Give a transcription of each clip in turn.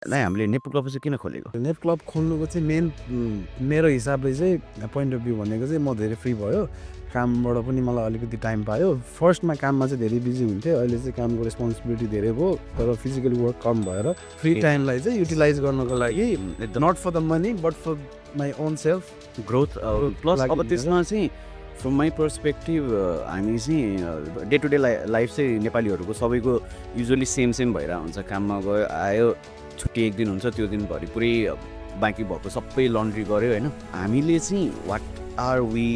नै हामीले नेप क्लब चाहिँ किन खोलेको? नेप क्लब खोल्नुको चाहिँ मेन मेरो हिसाबले चाहिँ पोइन्ट अफ भ्यू भनेको चाहिँ म धेरै फ्री भयो, कामबाट पनि मलाई अलिकति टाइम पायो। फर्स्टमा काममा चाहिँ धेरै बिजी हुन्थेँ, अहिले चाहिँ कामको रेस्पोन्सिबिलिटी धेरै भयो, तर फिजिकली वर्क कम भएर फ्री टाइमलाई चाहिँ युटिलाइज गर्नको लागि not for the money but for my own self growth plus अब त्यसमा चाहिँ फ्रम माई पर्सपेक्टिभ हामी चाहिँ डे टु डे लाइफ चाहिँ नेपालीहरूको सबैको युजली सेम भएर हुन्छ। काममा गयो आयो, छुट्टी एक दिन हुन्छ, त्यो दिनभरि पुरै बाँकी भएको सबै लन्ड्री गऱ्यो होइन। हामीले चाहिँ what are we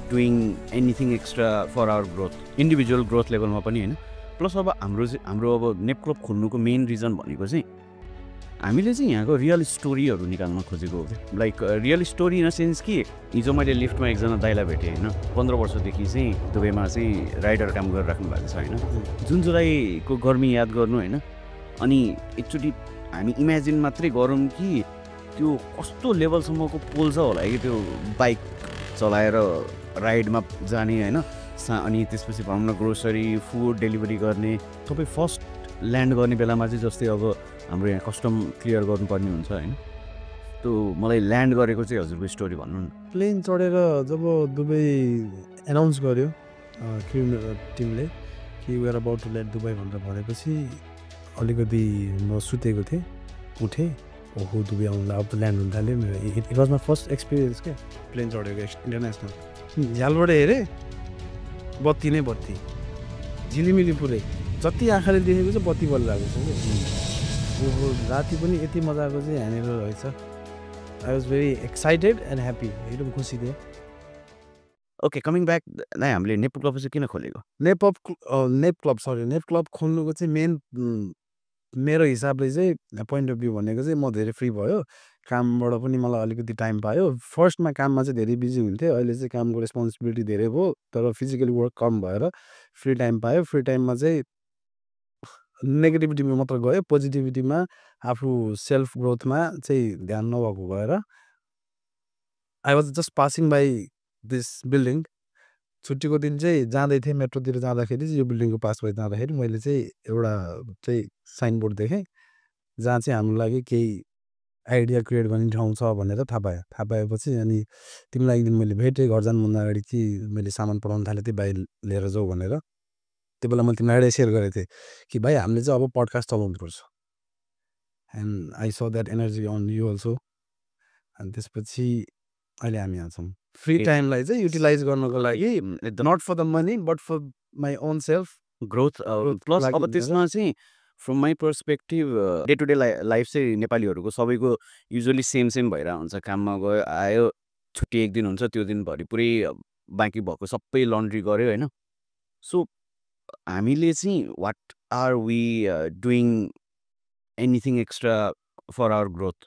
doing anything extra for our growth, individual growth लेभलमा पनि होइन। प्लस अब हाम्रो अब नेप क्लब खोल्नुको मेन रिजन भनेको चाहिँ हामीले चाहिँ यहाँको रियल स्टोरीहरू निकाल्न खोजेको हो। Like real story in the sense कि हिजो मैले लिफ्टमा एकजना दाइलाई भेटेँ होइन, 15 वर्षदेखि चाहिँ दुबईमा चाहिँ राइडर काम गरिराख्नु भएको छ होइन। जुन जुलाईको गर्मी याद गर्नु होइन, अनि एकचोटि हामी इमेजिन मात्रै गरौँ कि त्यो कस्तो लेभलसम्मको पोल्छ होला कि त्यो बाइक चलाएर राइडमा जाने होइन। अनि त्यसपछि भनौँ न ग्रोसरी फुड डेलिभरी गर्ने, सबै फर्स्ट ल्यान्ड गर्ने बेलामा चाहिँ जस्तै अब हाम्रो यहाँ कस्टम क्लियर गर्नुपर्ने हुन्छ होइन। त्यो मलाई ल्यान्ड गरेको चाहिँ हजुरको स्टोरी भन्नु न। प्लेन चढेर जब दुबई एनाउन्स गर्यो टिमले कि we are about to land Dubai भनेर भनेपछि अलिकति म सुतेको थिएँ, उठेँ, ओहो दुबई आउनु अब त ल्यान्ड हुन थाल्यो। It was my first experience क्या प्लेन चढेको इन्टरनेसनल। झ्यालबाट हेरेँ बत्ती नै बत्ती, झिलिमिली पुरै, जति आँखाले देखेको चाहिँ बत्ती बलिरहेको छ कि। ओहो राति पनि यति मजाको चाहिँ यहाँनिर रहेछ। I was very excited and happy, एकदम खुसी थिएँ। ओके, कमिङ ब्याक, नै हामीले नेप क्लब चाहिँ किन खोलेको? नेप क्लब खोल्नुको चाहिँ मेन मेरो हिसाबले चाहिँ पोइन्ट अफ भ्यू भनेको चाहिँ म धेरै फ्री भयो, कामबाट पनि मलाई अलिकति टाइम पायो। फर्स्टमा काममा चाहिँ धेरै बिजी हुन्थेँ, अहिले चाहिँ कामको रेस्पोन्सिबिलिटी धेरै भयो, तर फिजिकली वर्क कम भएर फ्री टाइम पायो। फ्री टाइममा चाहिँ नेगेटिभिटीमा मात्र गयो, पोजिटिभिटीमा आफू सेल्फ ग्रोथमा चाहिँ ध्यान नभएको भएर I was just passing by this building. छुट्टीको दिन चाहिँ जाँदै थिएँ मेट्रोतिर जाँदाखेरि चाहिँ यो बिल्डिङको पास भएर जाँदाखेरि मैले चाहिँ एउटा चाहिँ साइनबोर्ड देखेँ जहाँ चाहिँ हाम्रो लागि केही आइडिया क्रिएट गर्ने ठाउँ छ भनेर थाहा पाएपछि अनि तिमीलाई एक दिन मैले भेटेँ घर जानुभन्दा अगाडि कि मैले सामान पठाउन थालेँ थिएँ बाहिर लिएर जाऊ भनेर। त्यो बेला मैले तिमीलाई सेयर गरेको थिएँ कि भाइ हामीले चाहिँ अब पडकास्ट चलाउनुपर्छ, and I saw that energy on you also. अनि त्यसपछि अहिले हामी यहाँ छौँ फ्री टाइमलाई चाहिँ युटिलाइज गर्नको लागि not for the money but for my own self growth plus अब त्यसमा चाहिँ from my perspective day to day life चाहिँ नेपालीहरूको सबैको युजली सेम भएर हुन्छ। काममा गयो आयो, छुट्टी एक दिन हुन्छ, त्यो दिनभरि पुरै बाँकी भएको सबै लन्ड्री गऱ्यो होइन। सो हामीले चाहिँ what are we doing anything extra for our growth,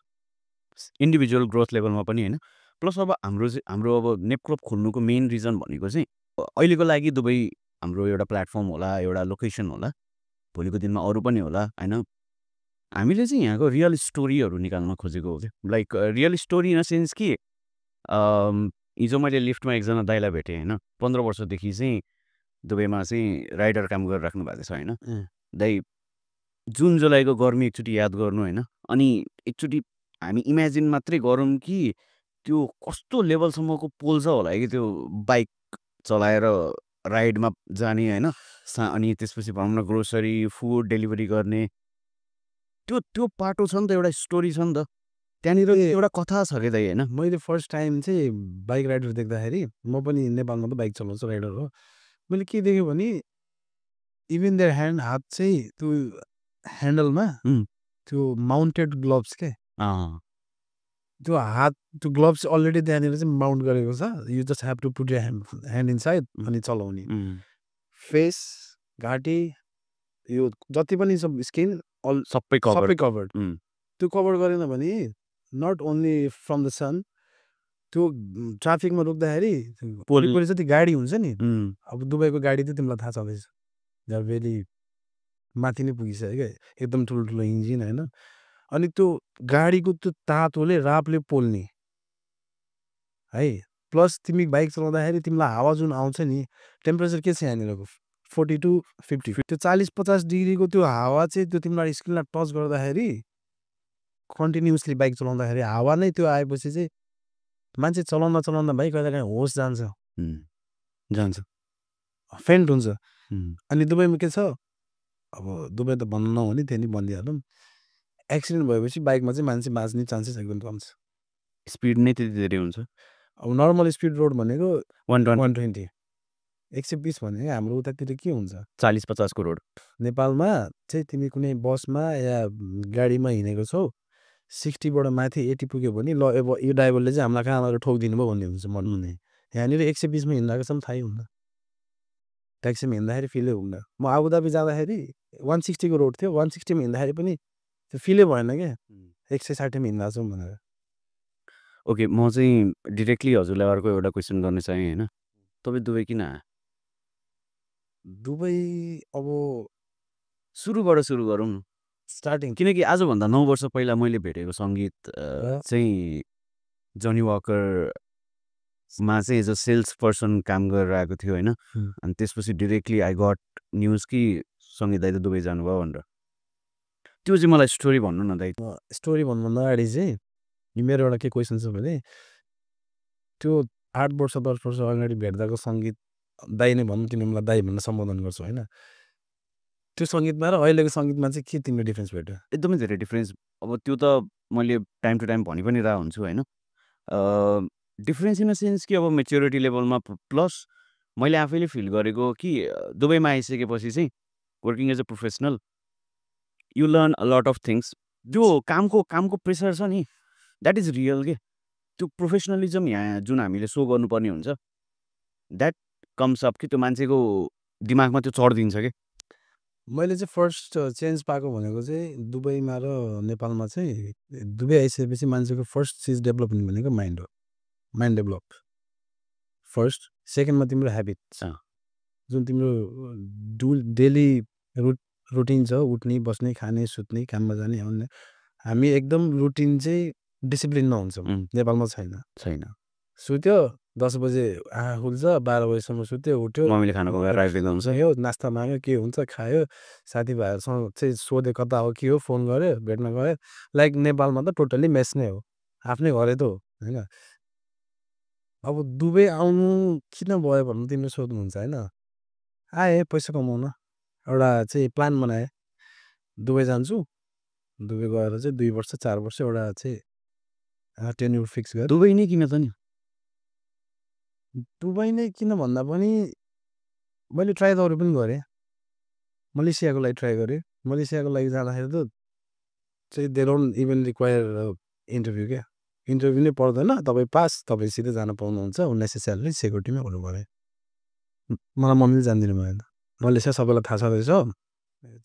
individual growth लेभलमा पनि होइन। प्लस अब हाम्रो अब नेप क्लब खोल्नुको मेन रिजन भनेको चाहिँ अहिलेको लागि दुबई हाम्रो एउटा प्लेटफर्म होला, एउटा लोकेसन होला, भोलिको दिनमा अरू पनि होला होइन। हामीले चाहिँ यहाँको रियल स्टोरीहरू निकाल्न खोजेको हो। Like real story in the sense कि हिजो मैले लिफ्टमा एकजना दाइलाई भेटेँ होइन, 15 वर्षदेखि चाहिँ दुबईमा चाहिँ राइडर काम गरिराख्नु भएको छ होइन। दाइ जुन जुलाईको गर्मी एकचोटि याद गर्नु होइन, अनि एकचोटि हामी इमेजिन मात्रै गरौँ कि त्यो कस्तो लेभलसम्मको पोल्छ होला कि त्यो बाइक चलाएर राइडमा जाने होइन। अनि त्यसपछि भनौँ न ग्रोसरी फुड डेलिभरी गर्ने, त्यो पाटो छ नि त, एउटा स्टोरी छ नि त त्यहाँनिर, एउटा कथा छ कि दाइ होइन। मैले फर्स्ट टाइम चाहिँ बाइक राइडर देख्दाखेरि, म पनि नेपालमा त बाइक चलाउँछु, राइडर हो, मैले के देखेँ भने इभन देयर हात चाहिँ त्यो ह्यान्डलमा त्यो माउन्टेड ग्लोभ्स के, त्यो हात त्यो ग्लोभ्स अलरेडी त्यहाँनिर चाहिँ माउन्ट गरेको छ। You just have to put hand inside अनि चलाउने। फेस, घाँटी, यो जति पनि सब स्किन सबै कभर्ड। त्यो कभर गरेन भने not only from the sun, त्यो ट्राफिकमा रोक्दाखेरि पोलिस जति गाडी हुन्छ नि, अब दुबईको गाडी त तिमीलाई थाहा छँदैछ, दे भेरी माथि नै पुगिसक्यो क्या, एकदम ठुलो इन्जिन होइन। अनि त्यो गाडीको त्यो तातोले रापले पोल्ने है। प्लस तिमी बाइक चलाउँदाखेरि तिमीलाई हावा जुन आउँछ नि, टेम्परेचर के छ यहाँनिरको 40 to 50, त्यो 40-50 डिग्रीको त्यो हावा चाहिँ त्यो तिमीलाई स्किनलाई टच गर्दाखेरि कन्टिन्युअसली बाइक चलाउँदाखेरि हावा नै त्यो आएपछि चाहिँ मान्छे चलाउँदा भाइ कहिलेकाहीँ होस जान्छ जान्छ फेन्ट हुन्छ अनि दुबईमा के छ अब दुबई त भन्नु नहुने त्यही नि भनिदिइहालौँ एक्सिडेन्ट भएपछि बाइकमा चाहिँ मान्छे बाँच्ने चान्सेस एकदम कम छ स्पिड नै त्यति धेरै हुन्छ अब नर्मल स्पिड रोड भनेको 120 120 भनेको हाम्रो उतातिर के हुन्छ 40-50 को रोड नेपालमा चाहिँ तिमी कुनै बसमा या गाडीमा हिँडेको छौ 60 बाट माथि 80 पुग्यो भने ल अब यो ड्राइभरले चाहिँ हामीलाई कहाँबाट ठोकिदिनु भयो भन्ने हुन्छ मनमा नै यहाँनिर 120 मा हिँड्दाको छ थाहै हुन्न ट्याक्सीमा हिँड्दाखेरि फिलै हुन्न म आबुधाबी जाँदाखेरि 160 को रोड थियो 160 मा हिँड्दाखेरि पनि त्यो फिलै भएन क्या 160 मा हिँड्दा छौँ भनेर ओके म चाहिँ डिरेक्टली हजुरलाई अर्को एउटा क्वेसन गर्न चाहेँ होइन तपाईँ दुबई किन आयो दुबई अब सुरुबाट सुरु गरौँ न स्टार्टिङ किनकि आजभन्दा 9 वर्ष पहिला मैले भेटेको सङ्गीत चाहिँ जनी वाकरमा चाहिँ एज अ सेल्स पर्सन काम गरेर आएको थियो होइन अनि त्यसपछि डिरेक्टली आई गट न्युज कि सङ्गीत दाइ त दुबई जानुभयो भनेर त्यो चाहिँ मलाई स्टोरी भन्नु न दाइ स्टोरी भन्नुभन्दा अगाडि चाहिँ मेरो एउटा के क्वेसन छ भने त्यो 8 वर्ष 10 वर्ष अगाडि भेट्दाको सङ्गीत दाइ नै भनौँ तिमीलाई मलाई दाइ भनेर सम्बोधन गर्छु होइन त्यो सङ्गीतमा र अहिलेको सङ्गीतमा चाहिँ के तिम्रो डिफ्रेन्स भेट्यो एकदमै धेरै डिफ्रेन्स अब त्यो त मैले टाइम टु टाइम भनि पनि रहेको हुन्छु होइन डिफ्रेन्स इन द सेन्स कि अब मेच्योरिटी लेभलमा प्लस मैले आफैले फिल गरेको कि दुबईमा आइसकेपछि चाहिँ working as a professional you learn a lot of things जो कामको प्रेसर छ नि द्याट इज रियल के त्यो प्रोफेसनलिजम यहाँ जुन हामीले सो गर्नुपर्ने हुन्छ द्याट कम्स अप कि त्यो मान्छेको दिमागमा त्यो चढिदिन्छ कि मैले चाहिँ फर्स्ट चेन्ज पाएको भनेको चाहिँ दुबईमा र नेपालमा चाहिँ दुबई आइसकेपछि मान्छेको फर्स्ट चिज डेभलपमेन्ट भनेको माइन्ड हो माइन्ड डेभलप फर्स्ट सेकेन्डमा तिम्रो ह्याबिट्स जुन तिम्रो डेली रुटिन छ उठ्ने बस्ने खाने सुत्ने काममा जाने आउने हामी एकदम रुटिन चाहिँ डिसिप्लिनमा हुन्छौँ नेपालमा छैन सुत्यो 10 बजे आँखा खुल्छ 12 बजीसम्म सुत्यो उठ्यो मम्मीले खाना पकाएर राखिदिएको हुन्छ यो नास्ता माग्यो के हुन्छ खायो साथीभाइहरूसँग चाहिँ सोध्यो कता हो के हो फोन गऱ्यो भेट्न गयो लाइक नेपालमा त टोटल्ली मेस नै हो आफ्नै घरै त हो होइन अब दुबई आउनु किन भयो भन्नु तिमीले सोध्नुहुन्छ होइन आएँ पैसा कमाउन एउटा चाहिँ प्लान बनाएँ दुबई जान्छु दुबई गएर चाहिँ 2 वर्ष 4 वर्ष एउटा चाहिँ टेन्युर फिक्स गरेँ दुबई नै किन त नि दुबई नै किन भन्दा पनि मैले ट्राई त अरू पनि गरेँ मलेसियाको लागि ट्राई गरेँ मलेसियाको लागि जाँदाखेरि त चाहिँ they don't even require interview क्या इन्टरभ्यू नै पर्दैन तपाईँ पास तपाईँ सिधै जान पाउनुहुन्छ 1900 स्यालेरी सेक्युरिटीमै हुनु पऱ्यो मलाई मम्मीले जानिदिनु भएन मलेसिया सबैलाई थाहा छँदैछ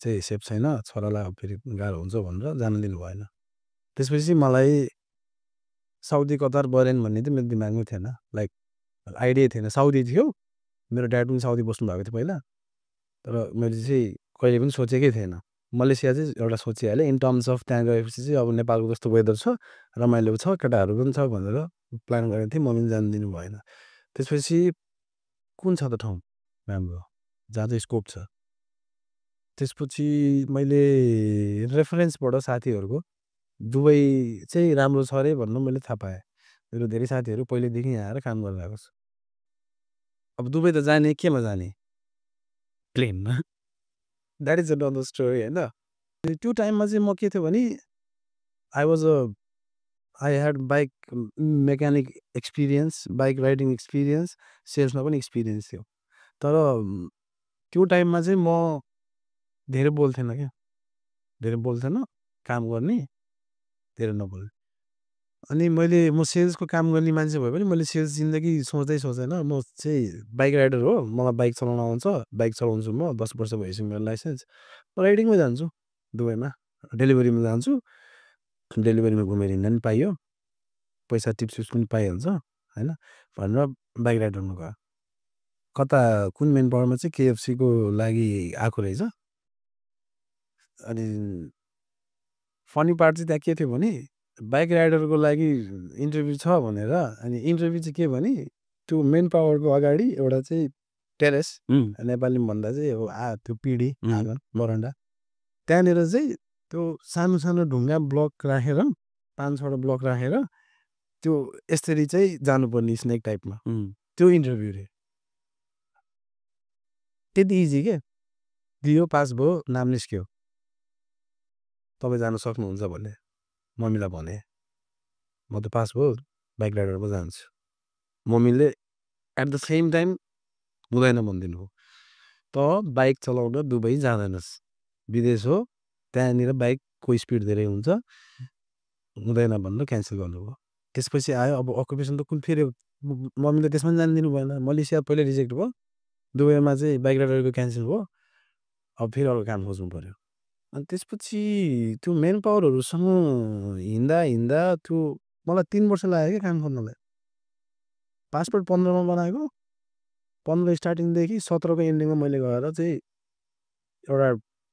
चाहिँ सेफ छैन छोरालाई फेरि गाह्रो हुन्छ भनेर जान दिनु भएन त्यसपछि मलाई साउदी कतार बरेन भन्ने चाहिँ मेरो दिमागमै थिएन लाइक आइडिया थिएन साउदी थियो मेरो ड्याड पनि साउदी बस्नु भएको थियो पहिला तर मैले चाहिँ कहिले पनि सोचेकै थिएन मलेसिया चाहिँ एउटा सोचिहालेँ इन टर्म्स अफ त्यहाँ गएपछि चाहिँ अब नेपालको जस्तो वेदर छ रमाइलो छ केटाहरू पनि छ भनेर प्लान गरेको थिएँ मम्मीले जान दिनु भएन त्यसपछि कुन छ त ठाउँ राम्रो जहाँ चाहिँ स्कोप छ त्यसपछि मैले रेफरेन्सबाट साथीहरूको दुबई चाहिँ राम्रो छ अरे भन्नु मैले थाहा पाएँ मेरो धेरै साथीहरू पहिलेदेखि आएर काम गरिरहेको छ अब दुबई त जाने केमा जाने प्लेनमा द्याट इज अनदर स्टोरी होइन त्यो टाइममा चाहिँ म के थियो भने I had bike mechanic experience bike riding experience सेल्समा पनि एक्सपिरियन्स थियो तर त्यो टाइममा चाहिँ म धेरै बोल्थेन क्या धेरै बोल्थेन काम गर्ने धेरै नबोल्ने अनि म सेल्सको काम गर्ने मान्छे भए पनि मैले सेल्स जिन्दगी सोच्दैन म चाहिँ बाइक राइडर हो मलाई बाइक चलाउन आउँछ बाइक चलाउँछु म 10 वर्ष भइसक्यो मेरो लाइसेन्स म राइडिङमै जान्छु दुबईमा डेलिभरीमा जान्छु डेलिभरीमा घुमेर हिँड्दा पनि पाइयो पैसा टिप्स पनि पाइहाल्छ होइन भनेर बाइक राइडरमा गयो कता कुन मेन पावरमा चाहिँ केएफसीको लागि आएको रहेछ अनि फनी पार्ट चाहिँ त्यहाँ के थियो भने बाइक राइडरको लागि इन्टरभ्यू छ भनेर अनि इन्टरभ्यू चाहिँ के भने त्यो मेन पावरको अगाडि एउटा चाहिँ टेरेस नेपालीमा भन्दा चाहिँ अब त्यो पिडी आँगन बरन्डा त्यहाँनिर चाहिँ त्यो सानो ढुङ्गा ब्लक राखेर 5-6वटा ब्लक राखेर त्यो यसरी चाहिँ जानुपर्ने स्नेक टाइपमा त्यो इन्टरभ्यू रे त्यति इजी के दियो पास भयो नाम निस्क्यो तपाईँ जान सक्नुहुन्छ भन्ने मम्मीलाई भने म त पास भयो बाइक राइडरमा जान्छु मम्मीले एट द सेम टाइम हुँदैन भनिदिनु हो त बाइक चलाउन दुबई जाँदैनस् विदेश हो त्यहाँनिर बाइकको स्पिड धेरै हुन्छ हुँदैन भनेर क्यान्सल गर्नुभयो त्यसपछि आयो अब अकुपेसन त कुन फेरि मम्मीले त्यसमा जानिदिनु भएन मलेसिया पहिल्यै रिजेक्ट भयो दुबईमा चाहिँ बाइक राइडरको क्यान्सल भयो अब फेरि अर्को काम खोज्नु पऱ्यो अनि त्यसपछि त्यो मेन पावरहरूसँग हिँड्दा त्यो मलाई 3 वर्ष लाग्यो क्या काम खोज्नलाई पासपोर्ट 15मा बनाएको 15 स्टार्टिङदेखि 17को एन्डिङमा मैले गएर चाहिँ एउटा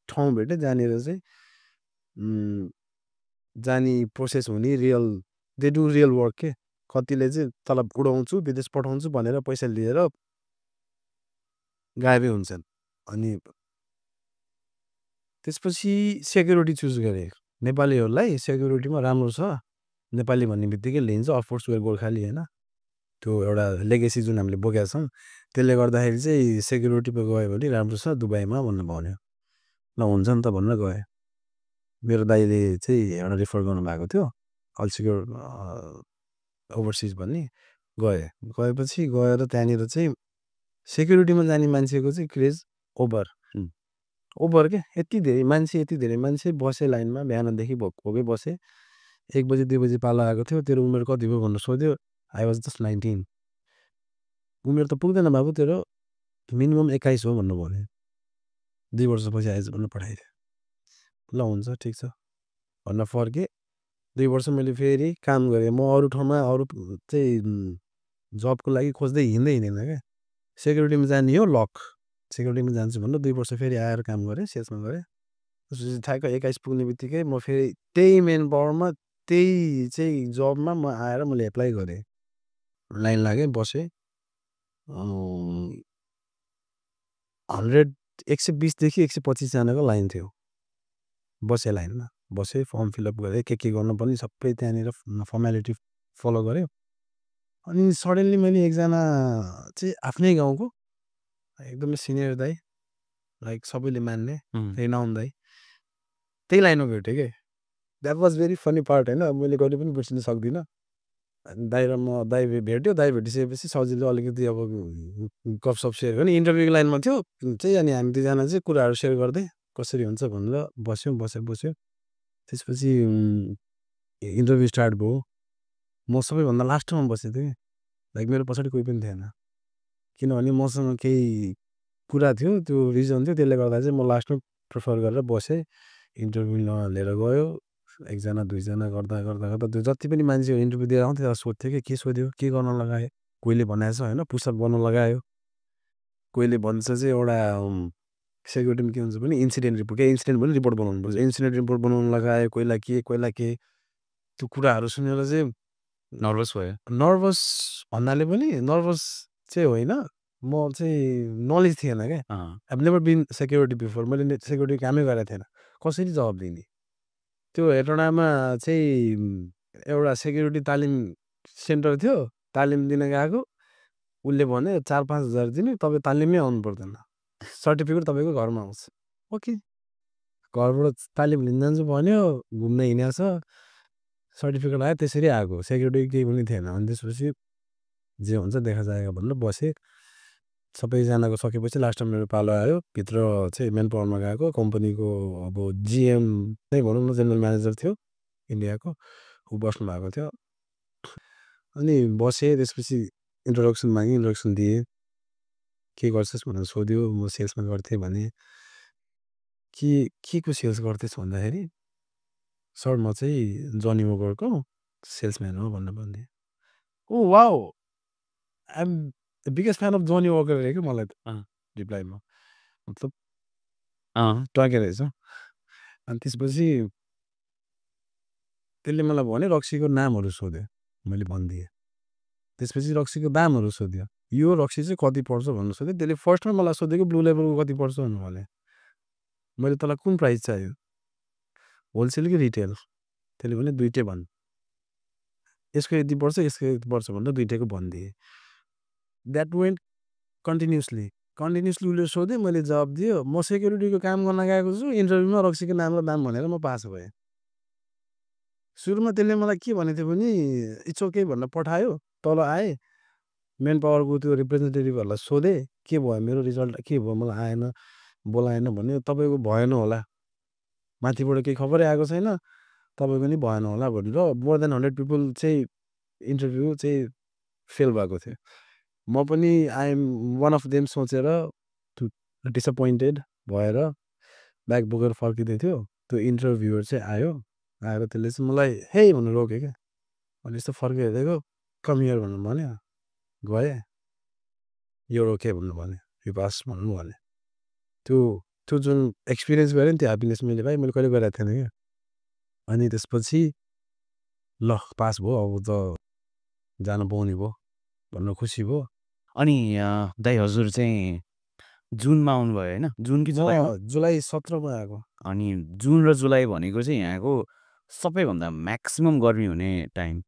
ठाउँ भेटेँ जहाँनिर चाहिँ जाने प्रोसेस हुने real they do real work के कतिले चाहिँ तलब उडाउँछु विदेश पठाउँछु भनेर पैसा लिएर गायबै हुन्छन् अनि त्यसपछि सेक्युरिटी चुज गरेँ नेपालीहरूलाई सेक्युरिटीमा राम्रो छ नेपाली भन्ने बित्तिकै लिन्छ अफकोर्स वेयर गोर्खाली होइन त्यो एउटा लेगेसी जुन हामीले बोकेका छौँ त्यसले गर्दाखेरि चाहिँ सेक्युरिटीमा गयो भने राम्रो छ दुबईमा भनेर भन्यो ल हुन्छ नि त भनेर गएँ मेरो दाइले चाहिँ एउटा रिफर गर्नुभएको थियो अल्सिक्योर ओभरसिज भन्ने गएपछि गएर त्यहाँनिर चाहिँ सेक्युरिटीमा जाने मान्छेको चाहिँ क्रेज ओभर के यति धेरै मान्छे बसे लाइनमा बिहानदेखि भोकै बसे 1 बजी 2 बजी पालो आएको थियो तेरो उमेर कति भयो भनेर सोध्यो आई वाज जस्ट 19 उमेर त पुग्दैन बाबु तेरो मिनिमम 21 हो भन्नु भन्यो 2 वर्षपछि आएछ भनेर पठाइदियो ल हुन्छ ठिक छ भनेर फर्केँ 2 वर्ष मैले फेरि काम गरेँ म अरू ठाउँमा अरू चाहिँ जबको लागि खोज्दै हिँड्दैन क्या सेक्युरिटीमा जाने हो लक सेक्युरिटीमा जान्छु भनेर 2 वर्ष फेरि आएर काम गरेँ सेल्समा गरेँ त्यसपछि ठ्याक्क 21 पुग्ने बित्तिकै म फेरि त्यही मेन पावरमा त्यही चाहिँ जबमा म आएर मैले एप्लाई गरेँ लाइन लागेँ बसेँ 120देखि 125जनाको लाइन थियो बसेँ लाइनमा बसेँ फर्म फिलअप गरेँ के गर्नुपर्ने सबै त्यहाँनिर फर्मेलिटी फलो गरेँ अनि सडनली मैले एकजना चाहिँ आफ्नै गाउँको एकदमै सिनियर दाइ लाइक सबैले मान्ने रेनाउन दाइ त्यही लाइनमा भेटेँ कि that was very funny part होइन मैले कहिले पनि बिर्सिन सक्दिनँ दाइ र म दाइ भेट्यो दाइ भेटिसकेपछि सजिलो अलिकति अब गफसप सेयर गर्ने इन्टरभ्यूको लाइनमा थियो चाहिँ अनि हामी दुईजना चाहिँ कुराहरू सेयर गर्दै कसरी हुन्छ भनेर बस्यो त्यसपछि इन्टरभ्यू स्टार्ट भयो म सबैभन्दा लास्टमा बसेको थिएँ लाइक मेरो पछाडि कोही पनि थिएन किनभने मसँग केही कुरा थियो त्यो रिजन थियो त्यसले गर्दा चाहिँ म लास्टमा प्रिफर गरेर बसेँ इन्टरभ्यू लिएर गयो 1जना 2जना गर्दा त्यो जति पनि मान्छे इन्टरभ्यू दिएर आउँथ्यो त्यसलाई सोध्थ्यो कि के सोध्यो के गर्न लगायो कोहीले भनेको छ होइन पुसअप गर्न लगायो कोहीले भन्छ चाहिँ एउटा सेक्युरिटीमा के हुन्छ भने इन्सिडेन्ट पनि रिपोर्ट बनाउनु पर्छ इन्सिडेन्ट रिपोर्ट बनाउनु लगायो कोहीलाई के त्यो कुराहरू सुनेर चाहिँ नर्भस भयो नर्भस भन्नाले पनि नर्भस चाहिँ होइन म चाहिँ नलेज थिएन क्या I never been security before मैले सेक्युरिटी कामै गरेको थिएन कसरी जवाब दिने त्यो हेटौँडामा चाहिँ एउटा सेक्युरिटी तालिम सेन्टर थियो तालिम दिन गएको उसले भने 4-5 हजार दिने तपाईँ तालिममै आउनु पर्दैन सर्टिफिकेट तपाईँको घरमा आउँछ ओके घरबाट तालिम लिन जान्छु भन्यो घुम्न हिँडेको छ सर्टिफिकेट आयो त्यसरी आएको सेक्युरिटी केही पनि थिएन अनि त्यसपछि जे हुन्छ देखा जाएगा भनेर बसेँ सबैजनाको सकेपछि लास्टमा मेरो पालो आयो भित्र चाहिँ मेन पावरमा गएको कम्पनीको अब जिएम नै भनौँ न जेनरल म्यानेजर थियो इन्डियाको ऊ बस्नु भएको थियो अनि बसेँ त्यसपछि इन्ट्रोडक्सन मागेँ इन्ट्रोडक्सन दिएँ के गर्छस् भनेर सोध्यो म सेल्समा गर्थेँ भने के को सेल्स गर्थेस् भन्दाखेरि सर म चाहिँ जनी वोकरको सेल्सम्यान हो भनेर भन्ने oh wow I am the biggest fan of Johnny Walker रे क्या मलाई त रिप्लाईमा मतलब टके रहेछ अनि त्यसपछि त्यसले मलाई भन्यो रक्सीको नामहरू सोध्यो मैले भनिदिएँ त्यसपछि रक्सीको दामहरू सोध्यो यो रक्सी चाहिँ कति पर्छ भन्नु सोध्यो त्यसले फर्स्टमा मलाई सोधेको ब्लु लेभलको कति पर्छ भन्नु भने मैले तँलाई कुन प्राइस चाहियो होलसेल कि रिटेल त्यसले भने दुइटै भन् यसको यति पर्छ यसको यति पर्छ भनेर दुइटैको भनिदिएँ द्याट वेन्ट कन्टिन्युसली उसले सोधेँ मैले जवाब दियो म सेक्युरिटीको काम गर्न गएको छु इन्टरभ्यूमा रक्सीको नाम र दाम भनेर म पास भएँ सुरुमा त्यसले मलाई के भनेको थियो भने इट्स ओके भनेर पठायो तल आएँ मेन पावरको त्यो रिप्रेजेन्टेटिभहरूलाई सोधेँ के भयो मेरो रिजल्ट के भयो मलाई आएन बोलाएन भन्यो तपाईँको भएन होला माथिबाट केही खबरै आएको छैन तपाईँको नि भएन होला भनेर मोर देन 100 पिपल चाहिँ इन्टरभ्यू चाहिँ फेल भएको थियो म पनि आइएम वान अफ देम सोचेर डिसपोइन्टेड भएर ब्याग बोकेर फर्किँदै थियो त्यो इन्टरभ्युर चाहिँ आयो आएर त्यसले चाहिँ मलाई हे भनेर रोक्यो क्या अनि यस्तो फर्किहेरेको कमियर भन्नु भन्यो गएँ यो ओके भन्नु भन्यो यो पास भन्नु भन्यो त्यो जुन एक्सपिरियन्स गरेँ नि त्यो ह्याप्पिनेस मैले पाएँ मैले कहिले गरेको थिएन क्या अनि त्यसपछि ल पास भयो अब त जान पाउने भयो भनेर खुसी भयो अनि दाइ हजुर चाहिँ जुनमा आउनुभयो होइन जुन कि जुलाईमा जुलाई 17 आएको अनि जुन र जुलाई भनेको चाहिँ यहाँको सबैभन्दा म्याक्सिमम गर्मी हुने टाइम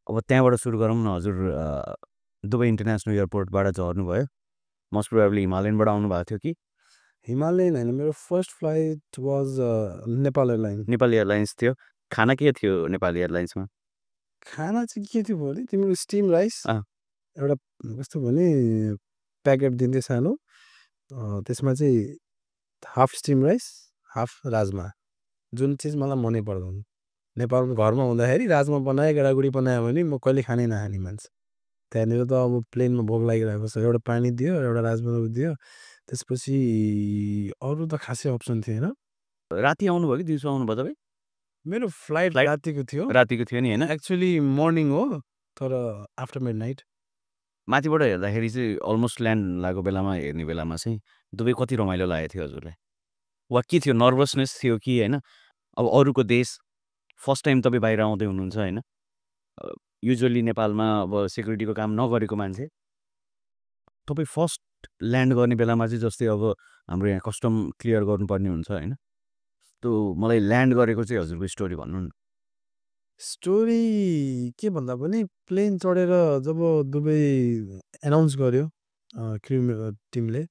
अब त्यहाँबाट सुरु गरौँ न हजुर दुबई इन्टरनेसनल एयरपोर्टबाट झर्नुभयो मोस्ट प्रोबेबली हिमालयनबाट आउनुभएको थियो कि हिमालयन होइन मेरो first flight was Nepal airlines थियो खाना के थियो नेपाल एयरलाइन्समा खाना चाहिँ के थियो भने तिम्रो स्टिम राइस एउटा कस्तो भने प्याकेट दिन्थ्यो सानो त्यसमा चाहिँ हाफ स्टिम राइस हाफ राजमा जुन चिज मलाई मनै पर्दैन नेपालमा घरमा हुँदाखेरि राजमा बनायो गेडागुडी बनायो भने म कहिले खानै नखाने मान्छे त्यहाँनिर त अब प्लेनमा भोक लागिरहेको छ एउटा पानी दियो एउटा राजमा दियो त्यसपछि अरू त खासै अप्सन थिएन राति आउनुभयो कि दिउँसो आउनुभयो तपाईँ मेरो फ्लाइट रातिको थियो नि होइन एक्चुअली मर्निङ हो तर आफ्टर मिड नाइट माथिबाट हेर्दाखेरि चाहिँ अलमोस्ट ल्यान्ड लागेको बेलामा हेर्ने बेलामा चाहिँ दुबई कति रमाइलो लागेको थियो हजुरलाई वा के थियो नर्भसनेस थियो कि होइन अब अरूको देश फर्स्ट टाइम तपाईँ बाहिर आउँदै हुनुहुन्छ होइन युजुअली नेपालमा अब सेक्युरिटीको काम नगरेको मान्छे तपाईँ फर्स्ट ल्यान्ड गर्ने बेलामा चाहिँ जस्तै अब हाम्रो यहाँ कस्टम क्लियर गर्नुपर्ने हुन्छ होइन त्यो मलाई ल्यान्ड गरेको चाहिँ हजुरको स्टोरी भन्नु न स्टोरी के भन्दा पनि प्लेन चढेर जब दुबई एनाउन्स गर्यो क्रिम टिमले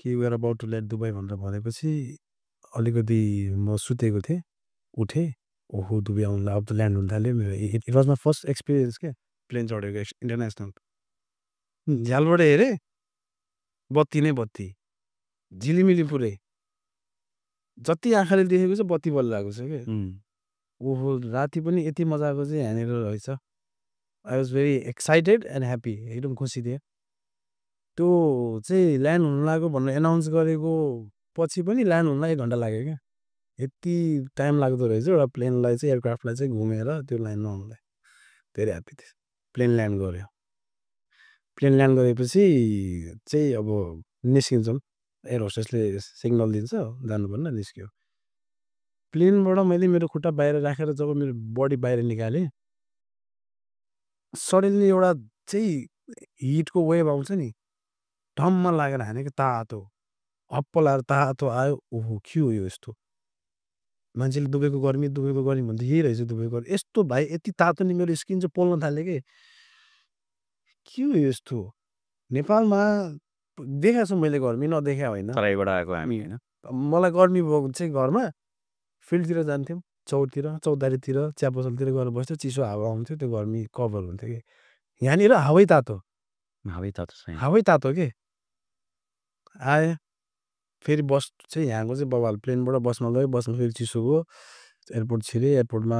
कि we're about to land Dubai भनेर भनेपछि अलिकति म सुतेको थिएँ उठेँ ओहो दुबई आउनु अब त ल्यान्ड हुन थाल्यो मेरो it was my first experience क्या प्लेन चढेको इन्टरनेसनल झ्यालबाट हेरेँ बत्ती नै बत्ती झिलिमिली पुरै जति आँखाले देखेको छ बत्ती बलिरहेको छ क्या ओहो राति पनि यति मजाको चाहिँ यहाँनिर रहेछ I was very excited and happy एकदम खुसी थिएँ त्यो चाहिँ ल्यान्ड हुनु लाग्यो भनेर एनाउन्स गरेको पछि पनि ल्यान्ड हुनलाई 1 घन्टा लाग्यो क्या यति टाइम लाग्दो रहेछ एउटा प्लेनलाई चाहिँ एयरक्राफ्टलाई चाहिँ घुमेर त्यो ल्यान्ड आउनुलाई धेरै ह्याप्पी थिएँ प्लेन ल्यान्ड गऱ्यो प्लेन ल्यान्ड गरेपछि चाहिँ अब निस्किन्छौँ एयर होस्टेसले सिग्नल दिन्छ जानुपर्ने निस्क्यो प्लेनबाट मैले मेरो खुट्टा बाहिर राखेर जब मेरो बडी बाहिर निकालेँ सडनली एउटा चाहिँ हिटको वेभ आउँछ नि ढम्म लागेर हानेको तातो हप्प लाएर तातो आयो ओहो के हो यो यस्तो मान्छेले दुबईको गर्मी भन्दा यही रहेछ दुबईको गर्मी यस्तो भाइ यति तातो नि मेरो स्किन चाहिँ पोल्न थाल्यो के हो यस्तो नेपालमा देखाएको छु मैले गर्मी नदेखा होइन तराईबाट आएको हामी होइन मलाई गर्मी भएको चाहिँ घरमा फिल्डतिर जान्थ्यौँ चौतारीतिर चिया पसलतिर गएर बस्थ्यो चिसो हावा आउँथ्यो त्यो गर्मी कभर हुन्थ्यो कि यहाँनिर हावै तातो के आएँ फेरि बस चाहिँ यहाँको चाहिँ बबाल प्लेनबाट बसमा गयो बसमा फेरि चिसो गयो एयरपोर्ट छिरेँ एयरपोर्टमा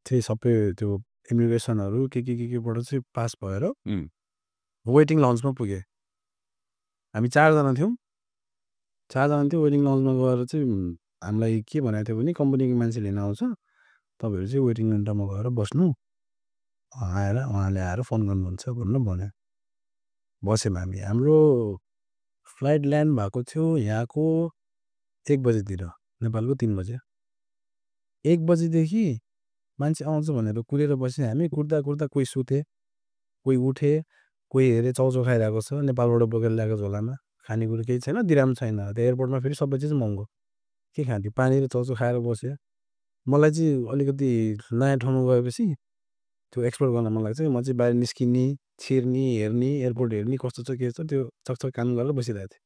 चाहिँ सबै त्यो इमिग्रेसनहरू केबाट चाहिँ पास भएर वेटिङ लन्चमा पुगेँ हामी 4 जना थियौँ वेटिङ लन्चमा गएर चाहिँ हामीलाई के भनेको थियो भने कम्पनीको मान्छे लिन आउँछ तपाईँहरू चाहिँ वेटिङ घन्टामा गएर बस्नु उहाँले आएर फोन गर्नुहुन्छ भनेर भन्यो बस्यौँ हामी हाम्रो फ्लाइट ल्यान्ड भएको थियो यहाँको 1 बजेतिर नेपालको 3 बजे 1 बजेदेखि मान्छे आउँछ भनेर कुरेर बस्यौँ हामी कुर्दा कोही सुते कोही उठे कोही हेरे चाउचाउ खाइरहेको छ नेपालबाट बोकेर ल्याएको झोलामा खानेकुरो केही छैन दिराम छैन त्यो एयरपोर्टमा फेरि सबै चिज महँगो के खान्थ्यो पानी र चौचो खाएर बस्यो मलाई चाहिँ अलिकति नयाँ ठाउँमा गएपछि त्यो एक्सप्लोर गर्न मन लाग्छ म चाहिँ बाहिर निस्किने छिर्ने हेर्ने एयरपोर्ट हेर्ने कस्तो छ के छ त्यो चकचक काम गरेर बसिरहेको थिएँ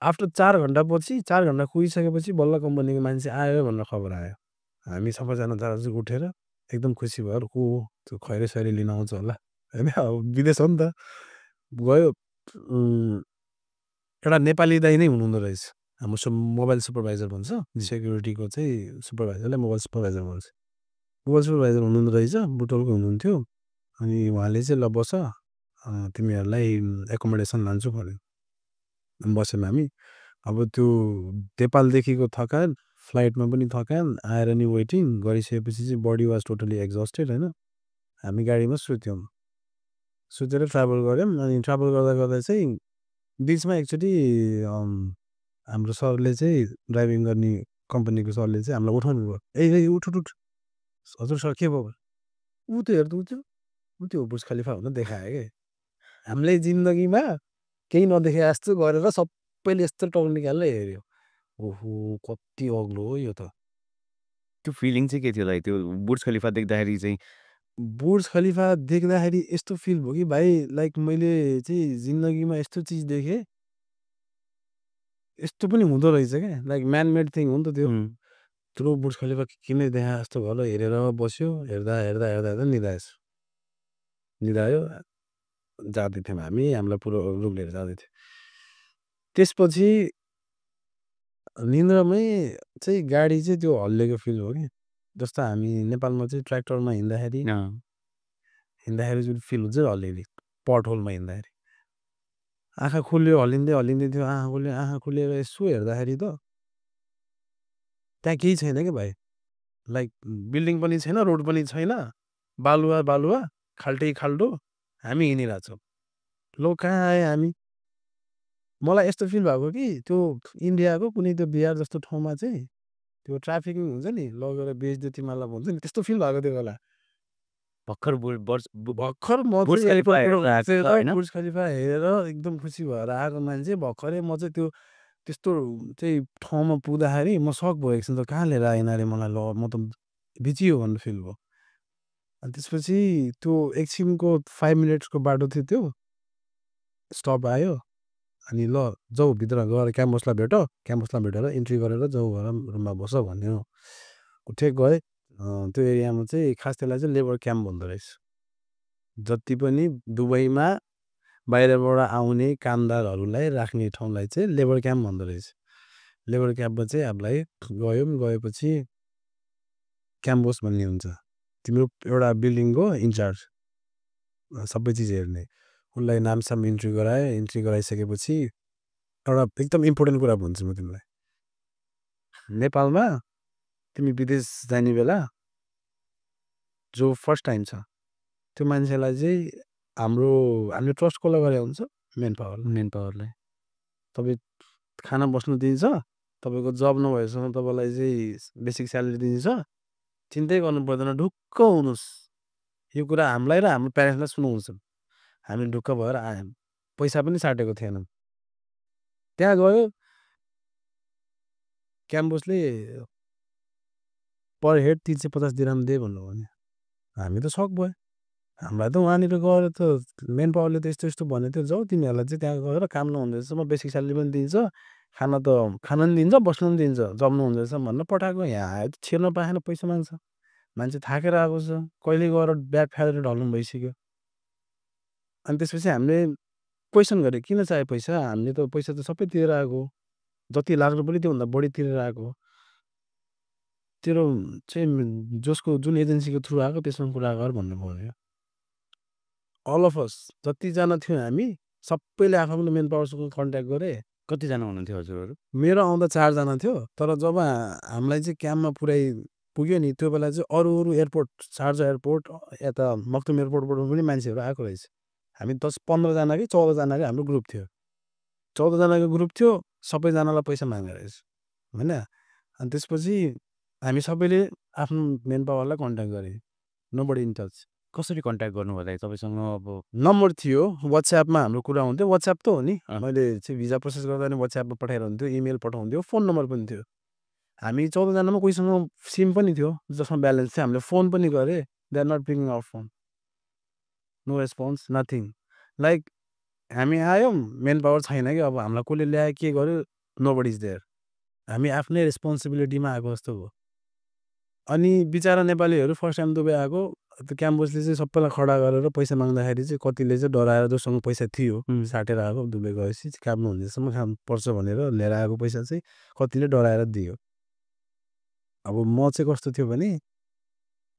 आफ्टर 4 घन्टापछि 4 घन्टा कुदिसकेपछि बल्ल कम्पनीको मान्छे आयो भनेर खबर आयो हामी सबैजना दाजु उठेर एकदम खुसी भएर को त्यो खैरे सैरे लिन आउँछ होला होइन अब विदेश हो नि त गयो एउटा नेपाली दाइ नै हुनुहुँदो रहेछ हाम्रो मोबाइल सुपरभाइजर भन्छ सेक्युरिटीको चाहिँ सुपरभाइजरलाई मोबाइल सुपरभाइजर भन्छ मोबाइल सुपरभाइजर हुनुहुँदो रहेछ बुटोलको हुनुहुन्थ्यो अनि उहाँले चाहिँ ल बस तिमीहरूलाई एकोमोडेसन लान्छु भन्यो बस्यौँ हामी अब त्यो नेपालदेखिको थकान फ्लाइटमा पनि थकान आएर नि वेटिङ गरिसकेपछि चाहिँ बडी वाज टोटली एक्जस्टेड होइन हामी गाडीमा सुत्यौँ सुतेर ट्राभल गऱ्यौँ अनि ट्राभल गर्दा गर्दा चाहिँ बिचमा एकचोटि हाम्रो सरले चाहिँ ड्राइभिङ गर्ने कम्पनीको सरले चाहिँ हामीलाई उठाउनु भयो ए उठ उठ हजुर सर के भयो ऊ त्यो हेर्नु ऊ त्यो बुर्ज खलिफा हुन देखायो क्या हामीले जिन्दगीमा केही नदेखे जस्तो गरेर सबैले यस्तो टाउन निकालेर हेऱ्यो ओहो कति अग्लो हो यो त त्यो फिलिङ चाहिँ के थियो लाइक त्यो बुर्ज खलिफा देख्दाखेरि चाहिँ बुर्ज खलिफा देख्दाखेरि यस्तो फिल भयो कि भाइ लाइक मैले चाहिँ जिन्दगीमा यस्तो चिज देखेँ यस्तो पनि हुँदो रहेछ क्या लाइक म्यानमेड थिङ हो नि त त्यो ठुलो बुर्ज खलिफा किन देखा जस्तो भयो हेरेर बस्यो हेर्दा हेर्दा हेर्दा हेर्दा निदाएछ निदायो जाँदै थियौँ हामी हामीलाई पुरो रुम लिएर जाँदै थियो त्यसपछि निन्द्रामै चाहिँ गाडी चाहिँ त्यो हल्लेको फिल हो कि जस्तो हामी नेपालमा चाहिँ ट्र्याक्टरमा हिँड्दाखेरि जुन फिल हुन्छ अलिअलि पट होलमा हिँड्दाखेरि आँखा खुल्यो हल्लिँदै हल्लिँदै थियो आँखा खुलेर यसो हेर्दाखेरि त त्यहाँ केही छैन क्या भाइ लाइक बिल्डिङ पनि छैन रोड पनि छैन बालुवा खाल्टै खाल्टो हामी हिँडिरहेको छौँ लो कहाँ आयो हामी मलाई यस्तो फिल भएको कि त्यो इन्डियाको कुनै त्यो बिहार जस्तो ठाउँमा चाहिँ त्यो ट्राफिकिङ हुन्छ नि लगेर बेच्दै तिमीलाई भन्छ नि त्यस्तो फिल भएको थियो होला भर्खर भर्खर म बुर्ज खलिफा हेरेर एकदम खुसी भएर आएको मान्छे भर्खरै म चाहिँ त्यो त्यस्तो चाहिँ ठाउँमा पुग्दाखेरि म सक भयो एकछिन त कहाँ लिएर आएन अरे मलाई ल म त बिचियो भन्ने फिल भयो अनि त्यसपछि त्यो एकछिनको 5 मिनट्सको बाटो थियो त्यो स्टप आयो अनि ल जाऊ भित्र गएर क्याम्पसलाई भेटेर इन्ट्री गरेर जाऊ घर रुममा बस भन्यो ठिक गएँ त्यो एरियामा चाहिँ खास त्यसलाई चाहिँ लेबर क्याम्प भन्दो रहेछ जति पनि दुबईमा बाहिरबाट आउने कामदारहरूलाई राख्ने ठाउँलाई चाहिँ लेबर क्याम्प भन्दो रहेछ लेबर क्याम्पमा चाहिँ हामीलाई गएपछि क्याम्पस भन्ने हुन्छ तिम्रो एउटा बिल्डिङको इन्चार्ज सबै चिज हेर्ने उसलाई नामसाम इन्ट्री गराइसकेपछि एउटा एकदम इम्पोर्टेन्ट कुरा भन्छु म तिमीलाई नेपालमा तिमी विदेश जाने बेला जो फर्स्ट टाइम छ त्यो मान्छेलाई चाहिँ हामीले ट्रस्ट कसलाई गरे हुन्छ मेन पावरलाई तपाईँ खाना बस्नु दिन्छ तपाईँको जब नभएसँग तपाईँलाई चाहिँ बेसिक स्यालेरी दिन्छ चिन्तै गर्नु पर्दैन ढुक्क हुनुहोस् यो कुरा हामीलाई र हाम्रो प्यारेन्ट्सलाई सुनाउँछ हामी ढुक्क भएर आयौँ पैसा पनि साटेको थिएनौँ त्यहाँ गयो क्याम्पसले पर हेड 350 दिरहम दे भन्नु भने हामी त सक भयो हामीलाई त वहाँनिर गएर त मेन पावरले त यस्तो यस्तो भनेको थियो जाऊ तिमीहरूलाई चाहिँ त्यहाँ गएर काम नहुँदैछ म बेसिक स्यालेरी पनि दिन्छ खाना पनि दिन्छ बस्नु पनि दिन्छ जम्नु हुँदैछ भनेर पठाएको यहाँ आयो छिर्न पाएन पैसा माग्छ मान्छे थाकेर आएको छ कहिले गएर ब्याग फ्यालेर ढल्नु भइसक्यो अनि त्यसपछि हामीले क्वेसन गऱ्यो किन चाहियो पैसा हामीले त पैसा त सबै तिरेर आएको जति लाग्नु पनि त्योभन्दा बढी तिरेर आएको तेरो चाहिँ जसको जुन एजेन्सीको थ्रु आएको त्यसमा कुरा गर भन्नु भयो अल अफ अस जतिजना थियो हामी सबैले आफ्नो मेन पावरसँग कन्ट्याक्ट गरे कतिजना हुनुहुन्थ्यो हजुरहरू मेरो आउँदा 4 जना थियो तर जब हामीलाई चाहिँ क्याम्पमा पुग्यो नि त्यो बेला चाहिँ अरू एयरपोर्ट शारजा एयरपोर्ट यता मक्तुम एयरपोर्टबाट पनि मान्छेहरू आएको रहेछ हामी 10-15 जना कि 14 जनाको हाम्रो ग्रुप थियो 14 जनाको ग्रुप थियो सबैजनालाई पैसा माग्ने रहेछ होइन अनि त्यसपछि हामी सबैले आफ्नो मेन पावरलाई कन्ट्याक्ट गरे नोबडी इन टच कसरी कन्ट्याक्ट गर्नुभयो दाइ तपाईँसँग अब? नम्बर थियो, WhatsAppमा हाम्रो कुरा हुन्थ्यो। WhatsApp त हो नि, अँ। मैले चाहिँ भिजा प्रोसेस गर्दा नि WhatsAppमा पठाइरहन्थ्यो, इमेल पठाउँथ्यो, फोन नम्बर पनि थियो। हामी 14 जनामा कोहीसँग सिम पनि थियो, जसमा ब्यालेन्स थियो। हामीले फोन पनि गरे, they are not picking our phone. No response, nothing. Like हामी आयौँ, मेन पावर छैन कि अब हामीलाई कसले ल्यायो, के गर्यो, नोबडी इज देयर। हामी आफ्नै रेस्पोन्सिबिलिटीमा आएको जस्तो हो। अनि बिचारा नेपालीहरू फर्स्ट टाइम दुबई आएको, त्यो क्याम्पसले चाहिँ सबैलाई खडा गरेर पैसा माग्दाखेरि चाहिँ कतिले चाहिँ डराएर जोसँग पैसा थियो साटेर आएको दुबई गएपछि काम नहुनेसम्म काम पर्छ भनेर लिएर आएको पैसा चाहिँ कतिले डराएर दियो। अब म चाहिँ कस्तो थियो भने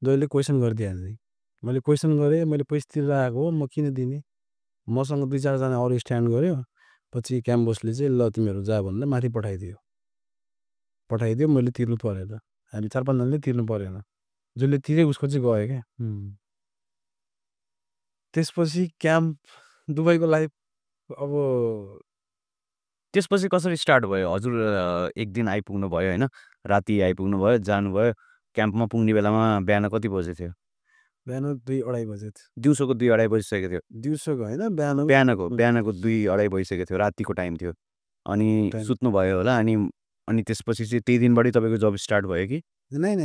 जहिले क्वेसन गरिदिइहाल्ने। मैले क्वेसन गरेँ, मैले पैसा तिरेर आएको हो, म किन दिने? मसँग 2-4 जना अरू स्ट्यान्ड गर्यो। पछि क्याम्पसले चाहिँ ल तिमीहरू जा भनेर माथि पठाइदियो, मैले तिर्नु परेन। हामी 4-5 जनाले तिर्नु परेन। जसले तिरे उसको चाहिँ गयो क्या। त्यसपछि क्याम्प दुबईको लाइफ अब त्यसपछि कसरी स्टार्ट भयो? हजुर एक दिन आइपुग्नु भयो होइन, राति आइपुग्नु भयो, जानुभयो। क्याम्पमा पुग्ने बेलामा बिहान कति बजे थियो? बिहान 2-2:30 बजे थियो। दिउँसोको 2-2:30 बजिसकेको थियो। दिउँसोको होइन, बिहानको बिहानको 2-2:30 बजिसकेको थियो, रातिको टाइम थियो। अनि सुत्नुभयो होला। अनि त्यसपछि चाहिँ त्यही दिनबाटै तपाईँको जब स्टार्ट भयो कि? नै,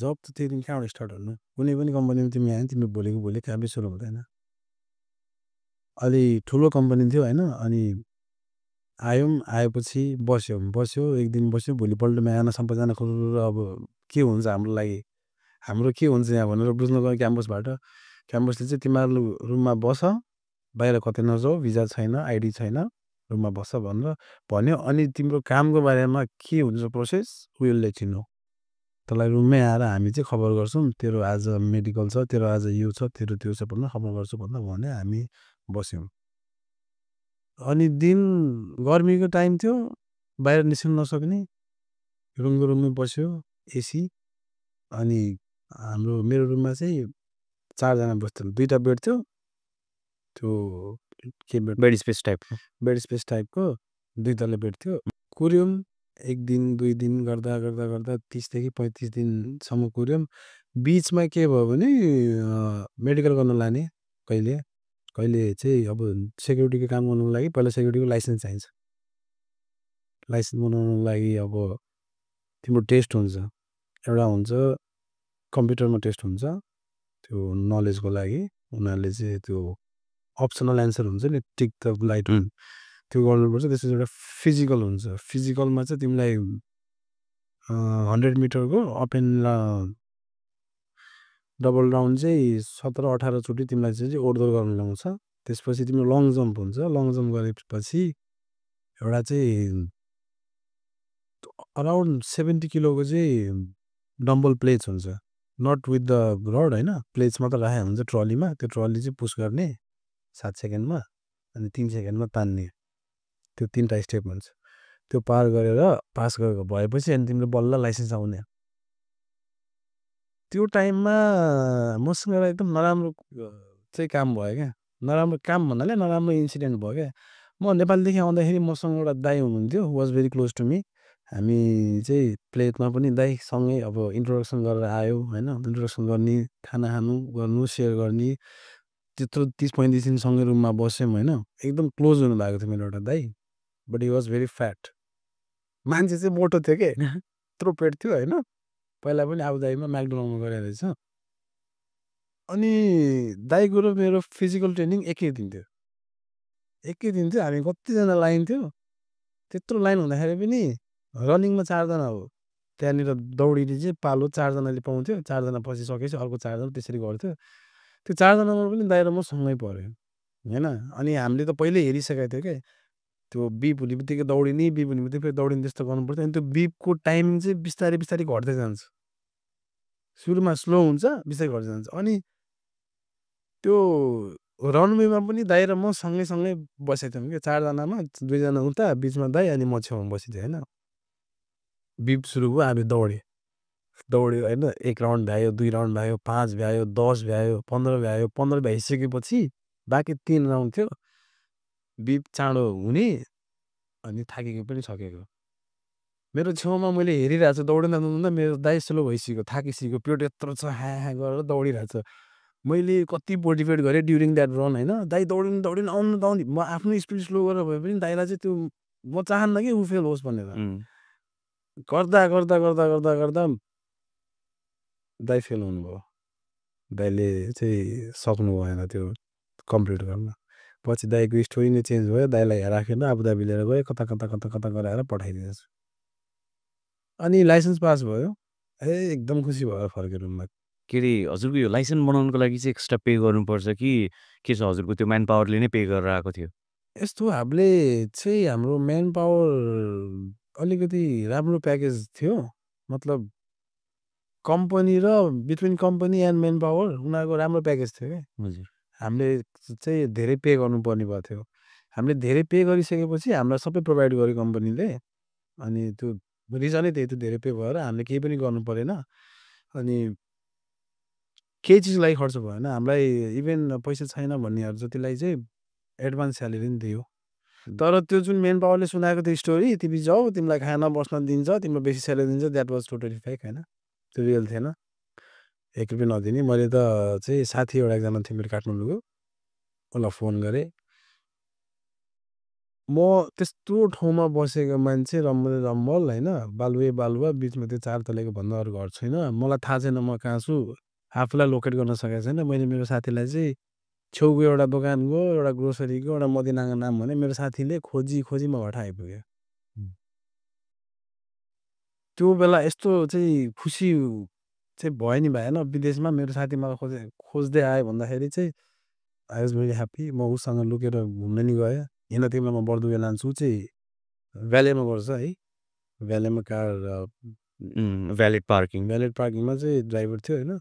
जब त त्यही दिन कहाँबाट स्टार्ट हुनु? कुनै पनि कम्पनीमा तिमी आयो भने तिमी भोलिको भोलि कामै सुरु हुँदैन। अलि ठुलो कम्पनी थियो होइन। अनि आएपछि बस्यो, एक दिन बस्यो, भोलिपल्ट बिहान सबैजना खुरुरुर अब के हुन्छ हाम्रो लागि, हाम्रो के हुन्छ यहाँ भनेर बुझ्न गयो क्याम्पसबाट। क्याम्पसले चाहिँ तिमीहरू रुममा बस, बाहिर कतै नजाऊ, भिजा छैन, आइडी छैन, रुममा बस भनेर भन्यो। अनि तिम्रो कामको बारेमा के हुन्छ process, will let you know. तँलाई रुममै आएर हामी चाहिँ खबर गर्छौँ, तेरो आज मेडिकल छ, तेरो आज यो छ, तेरो त्यो छ भनेर खबर गर्छु भनेर भन्यो। हामी बस्यौँ। अनि दिन गर्मीको टाइम थियो, बाहिर निस्किनु नसक्ने, रुममै बस्यो, एसी। अनि मेरो रुममा चाहिँ 4 जना बस्थ्यौँ। 2टा बेड थियो, त्यो के बेड स्पेस टाइपको 2 तले बेड थियो। कुर्यौँ 1 दिन 2 दिन गर्दा 30 देखि 35 दिनसम्म कुर्यौँ। बिचमा के भयो भने मेडिकल गर्न लाने, कहिले चाहिँ अब सेक्युरिटीको काम गर्नुको लागि पहिला सेक्युरिटीको लाइसेन्स चाहिन्छ। लाइसेन्स बनाउनुको लागि अब तिम्रो टेस्ट हुन्छ, एउटा हुन्छ कम्प्युटरमा टेस्ट हुन्छ, त्यो नलेजको लागि उनीहरूले चाहिँ त्यो अप्सनल एन्सर हुन्छ नि, टिक द लाइट त्यो गर्नुपर्छ। त्यसपछि एउटा फिजिकल हुन्छ। फिजिकलमा चाहिँ तिमीलाई 100 मिटरको अप एन्ड डबल राउन्ड चाहिँ 17-18 चोटि तिमीलाई चाहिँ ओहोरदोहोर गर्नु लाउँछ। त्यसपछि तिम्रो लङ जम्प हुन्छ। लङ जम्प गरेपछि एउटा चाहिँ अराउन्ड 70 किलोको चाहिँ डम्बल प्लेट्स हुन्छ, नट विथ द रड होइन, प्लेट्स मात्र राखेको हुन्छ ट्रलीमा। त्यो ट्रली चाहिँ पुस गर्ने 7 सेकेन्डमा, अनि 3 सेकेन्डमा तान्ने, त्यो 3टा स्टेप हुन्छ। त्यो पार गरेर पास गरेको भएपछि अनि तिम्रो बल्ल लाइसेन्स आउने। त्यो टाइममा मसँग एकदम नराम्रो चाहिँ काम भयो क्या। नराम्रो काम भन्नाले नराम्रो इन्सिडेन्ट भयो क्या। म नेपालदेखि आउँदाखेरि मसँग एउटा दाइ हुनुहुन्थ्यो, was very close to me. हामी चाहिँ प्लेटमा पनि दाइसँगै अब इन्ट्रोडक्सन गरेर आयो होइन, इन्ट्रोडक्सन गर्ने, खाना खानु गर्नु, सेयर गर्ने, त्यत्रो 30-35 दिन सँगै रुममा बस्यौँ होइन। एकदम क्लोज हुनुभएको थियो मेरो एउटा दाइ, but he was very fat. मान्छे चाहिँ मोटो थियो के, यत्रो पेट थियो होइन। पहिला पनि आबुधाबीमा म्याकडोनल्डमा गरेको रहेछ। अनि दाइको र मेरो फिजिकल ट्रेनिङ एकै दिन थियो। हामी कतिजना लाइन थियो, त्यत्रो लाइन हुँदाखेरि पनि रनिङमा 4 जना हो। त्यहाँनिर दौडिने चाहिँ पालो 4 जनाले पाउँथ्यो, 4 जना पछि सकेपछि अर्को 4 जना त्यसरी गर्थ्यो। त्यो 4 जनामा पनि दाइ र म सँगै पऱ्यो होइन। अनि हामीले त पहिल्यै हेरिसकेको थियो क्या, त्यो बिप हुने बित्तिकै दौडिने, बिप हुने बित्तिकै दौडिने त्यस्तो गर्नुपर्छ। अनि त्यो बिपको टाइमिङ चाहिँ बिस्तारै घट्दै जान्छ। सुरुमा स्लो हुन्छ, बिस्तारै घट्दै जान्छ। अनि त्यो रनवेमा पनि दाइ र म सँगै बसेको थियौँ क्या। 4 जनामा 2 जना उता, बिचमा दाइ, अनि म छेउमा बसिदिएँ होइन। बिप सुरु भयो, हामी दौड्यो होइन। 1 राउन्ड भ्यायो, 2 राउन्ड भ्यायो, 5 भ्यायो, 10 भ्यायो, 15 भ्यायो। 15 भ्याइसकेपछि बाँकी 3 राउन्ड थियो। बिप चाँडो हुने अनि थाकेको पनि सकेको। मेरो छेउमा मैले हेरिरहेको छु दौडिँदा मेरो दाइ स्लो भइसक्यो, थाकिसक्यो, पेट यत्रो छ हाँ गरेर दौडिरहेको छ। मैले कति मोटिभेट गरेँ ड्युरिङ द्याट रन होइन दाइ दौडिनु आउनु त म आफ्नो स्पिड स्लो गरेर भए पनि दाइलाई चाहिँ त्यो म चाहन्न कि ऊ फेल होस् भनेर गर्दा गर्दा गर्दा गर्दा गर्दा दाइ फेल हुनुभयो दाइले चाहिँ सक्नु भएन त्यो कम्प्लिट गर्न पछि दाइको स्टोरी नै चेन्ज भयो दाइलाई राखेर आबुधाबी लिएर गयो कता कता कता कता गराएर पठाइदिएछ अनि लाइसेन्स पास भयो एकदम खुसी भयो फर्केर रुममा के अरे हजुरको यो लाइसेन्स बनाउनुको लागि चाहिँ एक्स्ट्रा पे गर्नुपर्छ कि के छ हजुरको त्यो म्यान पावरले नै पे गरेर आएको थियो यस्तो हामीले चाहिँ हाम्रो म्यान पावर अलिकति राम्रो प्याकेज थियो मतलब कम्पनी र between company and man power उनीहरूको राम्रो प्याकेज थियो क्या हजुर हामीले चाहिँ धेरै पे गर्नुपर्ने भएको थियो हामीले धेरै पे गरिसकेपछि हामीलाई सबै प्रोभाइड गर्यो कम्पनीले अनि त्यो रिजनै त्यही थियो धेरै पे भएर हामीले केही पनि गर्नु परेन अनि केही चिजको लागि खर्च भएन हामीलाई इभेन पैसा छैन भन्नेहरू जतिलाई चाहिँ एडभान्स स्यालेरी पनि दियो तर त्यो जुन मेन पावरले सुनाएको त्यो स्टोरी तिमी जाऊ तिमीलाई खाना बस्न दिन्छ तिम्रो बेसी स्यालेरी दिन्छ द्याट वाज टोटली फेक होइन त्यो रियल थिएन 1 रुपियाँ नदिने मैले त चाहिँ साथी एउटा एकजना थियो मेरो काठमाडौँको उसलाई फोन गरेँ म त्यस्तो ठाउँमा बसेको मान्छे रम्बल होइन बालुवा बिचमा त्यो 4 तलेको भन्दा अरू घर छैन मलाई थाहा छैन म कहाँ छु आफूलाई लोकेट गर्न सकेको छैन मैले मेरो साथीलाई चाहिँ छेउको एउटा दोकानको एउटा ग्रोसरीको एउटा मदिनाको नाम भने मेरो साथीले खोजी खोजी म हटा आइपुग्यो त्यो बेला यस्तो चाहिँ खुसी चाहिँ भयो नि भएन विदेशमा मेरो साथी मलाई खोज्दै आयो भन्दाखेरि चाहिँ आई वाज भेरी ह्याप्पी म उसँग लुकेर घुम्न नि गएँ हिँड तिमीलाई म बर्दुगे लान्छु चाहिँ भ्यालेमा गर्छ है भ्यालेमा कार भ्यालिड पार्किङमा चाहिँ ड्राइभर थियो होइन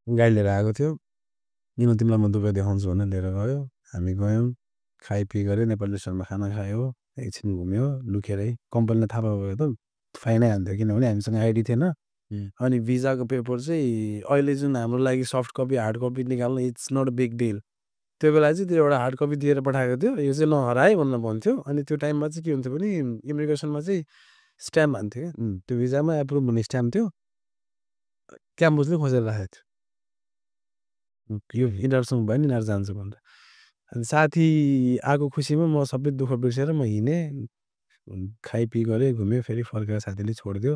गाडी लिएर आएको थियो किन तिमीलाई म दुबई देखाउँछु भनेर लिएर गयो हामी गयौँ खाइपिई गऱ्यो नेपाली रेस्टुरेन्टमा खाना खायो एकछिन घुम्यो लुकेरै कम्पनीलाई थाहा भयो त फाइनै हान्थ्यो किनभने हामीसँग आइडी थिएन अनि भिजाको पेपर चाहिँ अहिले जुन हाम्रो लागि सफ्ट कपी हार्ड कपी निकाल्नु it's not a big deal त्यो बेला चाहिँ त्यो एउटा हार्ड कपी दिएर पठाएको थियो यो चाहिँ नहराए भनेर भन्थ्यो अनि त्यो टाइममा चाहिँ के हुन्थ्यो भने इमिग्रेसनमा चाहिँ स्ट्याम्प हान्थ्यो क्या त्यो भिजामा एप्रुभ हुने स्ट्याम्प थियो क्याम्पसले खोजेर राखेको थियो यो यिनीहरूसँग भयो नि यिनीहरू जान्छु भनेर अनि साथी आएको खुसीमा म सबै दुःख बिर्सेर म हिँडेँ खाइपिई गरेँ घुमेँ फेरि फर्केर साथीले छोडिदियो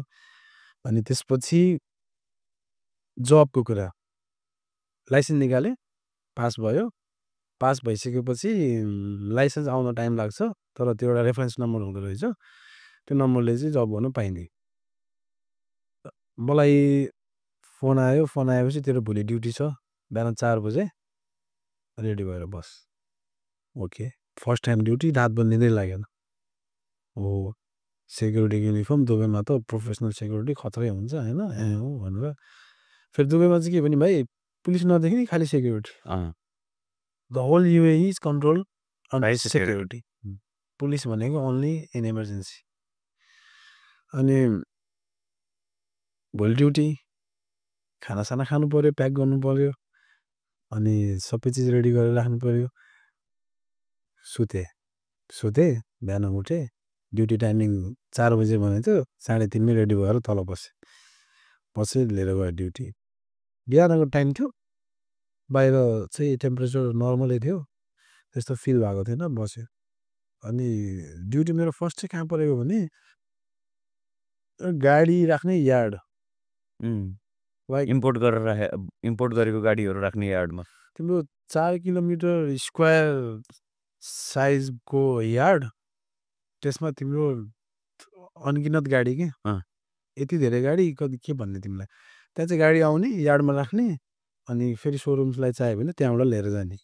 अनि त्यसपछि जबको कुरा लाइसेन्स निकालेँ पास भयो पास भइसकेपछि लाइसेन्स आउन टाइम लाग्छ तर त्यो एउटा रेफरेन्स नम्बर हुँदो रहेछ त्यो नम्बरले चाहिँ जब गर्नु पाइने मलाई फोन आएपछि तेरो भोलि ड्युटी छ बिहान 4 बजे रेडी भएर बस ओके फर्स्ट टाइम ड्युटी रातभर निद्रै लागेन हो सेक्युरिटी युनिफर्म दुबईमा त प्रोफेसनल सेक्युरिटी खतरै हुन्छ होइन हो भनेर फेरि दुबईमा चाहिँ के भने भाइ पुलिस नदेखि नि खालि security the whole UAE is control By security police भनेको ओन्ली इन इमर्जेन्सी अनि भोलि ड्युटी खानासाना खानु पऱ्यो प्याक गर्नु पऱ्यो अनि सबै चिज रेडी गरेर राख्नु पऱ्यो सुते बिहान उठेँ ड्युटी टाइमिङ 4 बजे भनेको थियो 3:30मै रेडी भएर तल बसेँ लिएर गयो ड्युटी बिहानको टाइम थियो बाहिर चाहिँ टेम्परेचर नर्मलै थियो त्यस्तो फिल भएको थिएन बस्यो अनि ड्युटी मेरो फर्स्ट चाहिँ कहाँ परेको भने गाडी राख्ने यार्ड इम्पोर्ट गरेको गाडीहरू राख्ने यार्डमा तिम्रो 4 किलोमिटर स्क्वायर साइजको यार्ड त्यसमा तिम्रो अनगिनत गाडी के यति धेरै गाडी कति के भन्ने तिमीलाई त्यहाँ चाहिँ गाडी आउने यार्डमा राख्ने अनि फेरि सोरुम्सलाई चाहियो भने त्यहाँबाट लिएर जाने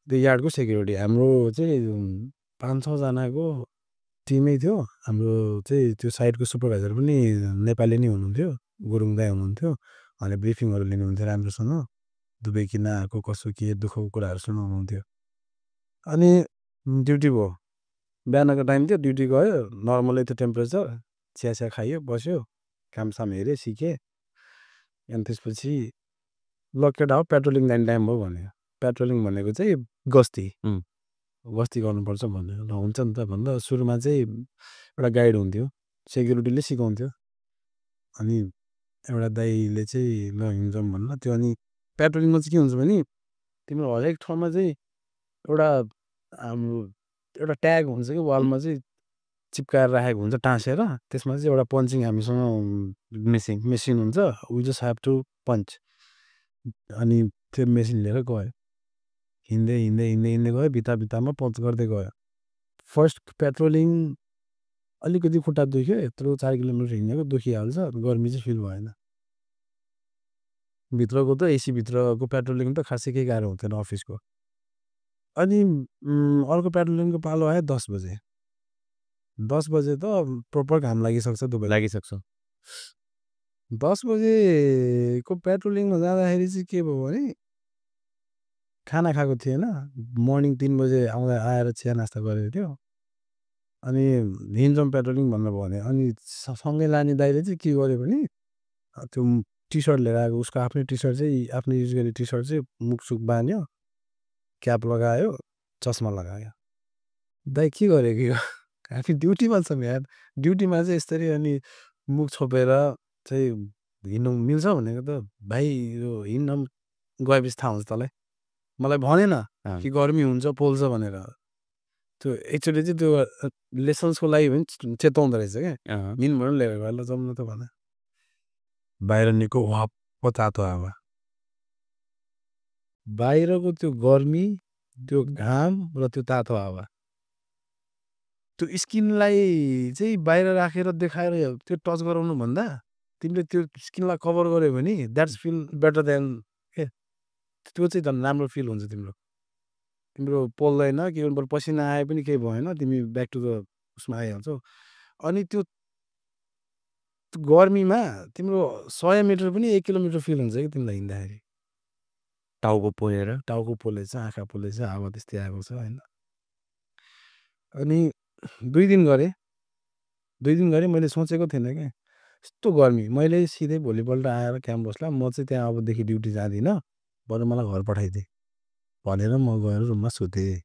त्यो यार्डको सेक्युरिटी हाम्रो चाहिँ 5-6 जनाको टिमै थियो हाम्रो चाहिँ त्यो साइडको सुपरभाइजर पनि नेपाली नै हुनुहुन्थ्यो गुरुङ दाइ हुनुहुन्थ्यो अनि ब्रिफिङहरू लिनुहुन्थ्यो राम्रोसँग दुबई किन आएको कसो के दुःखको कुराहरू सुनाउनुहुन्थ्यो अनि ड्युटी भयो बिहानको टाइम थियो ड्युटी गयो नर्मलै थियो टेम्परेचर चिया खायो बस्यो कामसाम हेऱ्यो सिकेँ अनि त्यसपछि लकेट आऊ पेट्रोलिङ जाने टाइम भयो भन्यो पेट्रोलिङ भनेको चाहिँ गस्ती गर्नुपर्छ भन्यो ल हुन्छ नि त भन्दा सुरुमा चाहिँ एउटा गाइड हुन्थ्यो सेक्युरिटीले सिकाउँथ्यो अनि एउटा दाइले चाहिँ ल हिँड्छौँ भन्नु त्यो अनि पेट्रोलिङमा चाहिँ के हुन्छ भने तिम्रो हरेक ठाउँमा चाहिँ एउटा हाम्रो एउटा ट्याग हुन्छ कि वालमा चाहिँ चिप्काएर राखेको हुन्छ टाँसेर त्यसमा चाहिँ एउटा पन्चिङ हामीसँग मेसिन हुन्छ we just have to punch अनि त्यो मेसिन लिएर गयो हिँड्दै हिँड्दै हिँड्दै हिँड्दै गयो भित्तामा पन्च गर्दै गयो फर्स्ट पेट्रोलिङ अलिकति खुट्टा दुख्यो यत्रो 4 किलोमिटर हिँडेको दुखिहाल्छ गर्मी चाहिँ फिल भएन भित्रको त एसी भित्रको पेट्रोलिङ त खासै केही गाह्रो हुँदैन अफिसको अनि अर्को पेट्रोलिङको पालो आयो 10 बजे 10 बजे त प्रपर घाम लागिसक्छ दुबई लागिसक्छ 10 बजेको पेट्रोलिङमा जाँदाखेरि चाहिँ के भयो भने खाना खाएको थिएन मर्निङ 3 बजे आएर चिया नास्ता गरेको थियो अनि हिँड्छौँ पेट्रोलिङ भनेर भन्यो अनि सँगै लाने दाइले चाहिँ के गर्यो भने त्यो टी सर्ट लिएर आएको उसको आफ्नै टी सर्ट चाहिँ आफ्नो युज गर्ने टी सर्ट चाहिँ मुखसुख बान्यो क्याप लगायो चस्मा लगायो दाइ के गरेको यो हामी ड्युटीमा छौँ यार ड्युटीमा चाहिँ यसरी अनि मुख छोपेर चाहिँ हिँड्नु मिल्छ भनेको त भाइ यो हिँड्न गएपछि थाहा हुन्छ तँलाई मलाई भनेन कि गर्मी हुन्छ पोल्छ भनेर त्यो एक्चुअली चाहिँ त्यो लेसन्सको लागि पनि चेताउँदो रहेछ क्या मिनबाट लिएर गयो ल जाउँ न त भने बाहिर निको वाप्प तातो हावा बाहिरको त्यो गर्मी त्यो घाम र त्यो तातो हावा त्यो स्किनलाई चाहिँ बाहिर राखेर देखाएर त्यो टच गराउनु भन्दा तिमीले त्यो स्किनलाई कभर गर्यो भने द्याट्स फिल बेटर देन के त्यो चाहिँ झन् राम्रो फिल हुन्छ तिम्रो पोल्दैन के गर्नु पर्यो पसिना आए पनि केही भएन तिमी ब्याक टु द उसमा आइहाल्छौ अनि त्यो गर्मीमा तिम्रो 100 मिटर पनि 1 किलोमिटर फिल हुन्छ कि तिमीलाई हिँड्दाखेरि टाउको पोलेछ आँखा पोलेछ हावा त्यस्तै आएको छ होइन अनि 2 दिन गरेँ मैले सोचेको थिएन क्या यस्तो गर्मी मैले सिधै भोलिपल्ट आएर क्याम्पसलाई म चाहिँ त्यहाँ अबदेखि ड्युटी जाँदिनँ बरु मलाई घर पठाइदिए भनेर म गएर रुममा सुतेँ